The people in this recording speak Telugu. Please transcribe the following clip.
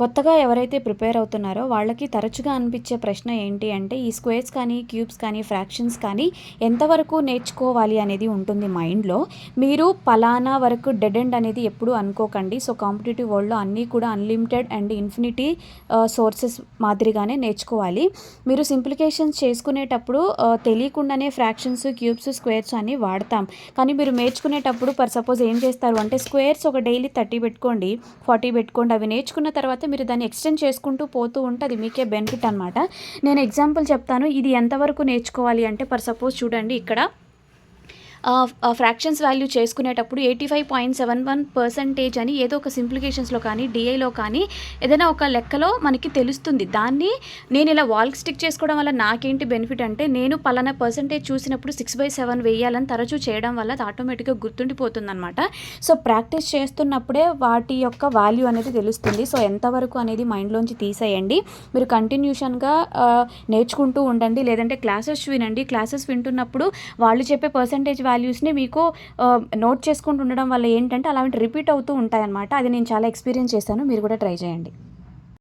కొత్తగా ఎవరైతే ప్రిపేర్ అవుతున్నారో వాళ్ళకి తరచుగా అనిపించే ప్రశ్న ఏంటి అంటే ఈ స్క్వేర్స్ కానీ క్యూబ్స్ కానీ ఫ్రాక్షన్స్ కానీ ఎంతవరకు నేర్చుకోవాలి అనేది ఉంటుంది మైండ్లో. మీరు పలానా వరకు డెడ్ ఎండ్ అనేది ఎప్పుడు అనుకోకండి. సో కాంపిటేటివ్ వరల్డ్లో అన్నీ కూడా అన్లిమిటెడ్ అండ్ ఇన్ఫినిటీ సోర్సెస్ మాదిరిగానే నేర్చుకోవాలి. మీరు సింప్లికేషన్స్ చేసుకునేటప్పుడు తెలియకుండానే ఫ్రాక్షన్స్ క్యూబ్స్ స్క్వేర్స్ అన్నీ వాడతాం. కానీ మీరు నేర్చుకునేటప్పుడు సపోజ్ ఏం చేస్తారు అంటే స్క్వేర్స్ ఒక డైలీ 30 పెట్టుకోండి, 40 పెట్టుకోండి. అవి నేర్చుకున్న తర్వాత మీరు దాన్ని ఎక్స్టెండ్ చేసుకుంటూ పోతూ ఉంటే అది మీకే బెనిఫిట్ అనమాట. నేను ఎగ్జాంపుల్ చెప్తాను. ఇది ఎంతవరకు నేర్చుకోవాలి అంటే సపోజ్ చూడండి, ఇక్కడ ఫ్రాక్షన్స్ వాల్యూ చేసుకునేటప్పుడు 85.71% అని ఏదో ఒక సింప్లికేషన్స్లో కానీ డిఐలో కానీ ఏదైనా ఒక లెక్కలో మనకి తెలుస్తుంది. దాన్ని నేను ఇలా వాల్కి స్టిక్ చేసుకోవడం వల్ల నాకేంటి బెనిఫిట్ అంటే నేను పలానా పర్సంటేజ్ చూసినప్పుడు 6/7 వేయాలని తరచూ చేయడం వల్ల అది ఆటోమేటిక్గా గుర్తుండిపోతుంది అనమాట. సో ప్రాక్టీస్ చేస్తున్నప్పుడే వాటి యొక్క వాల్యూ అనేది తెలుస్తుంది. సో ఎంతవరకు అనేది మైండ్లోంచి తీసేయండి. మీరు కంటిన్యూషన్గా నేర్చుకుంటూ ఉండండి. లేదంటే క్లాసెస్ వినండి. క్లాసెస్ వింటున్నప్పుడు వాళ్ళు చెప్పే పర్సంటేజ్ వాల్యూస్ని మీకు నోట్ చేసుకుంటూ ఉండడం వల్ల ఏంటంటే అలాంటి రిపీట్ అవుతూ ఉంటాయన్నమాట. అది నేను చాలా ఎక్స్పీరియన్స్ చేశాను. మీరు కూడా ట్రై చేయండి.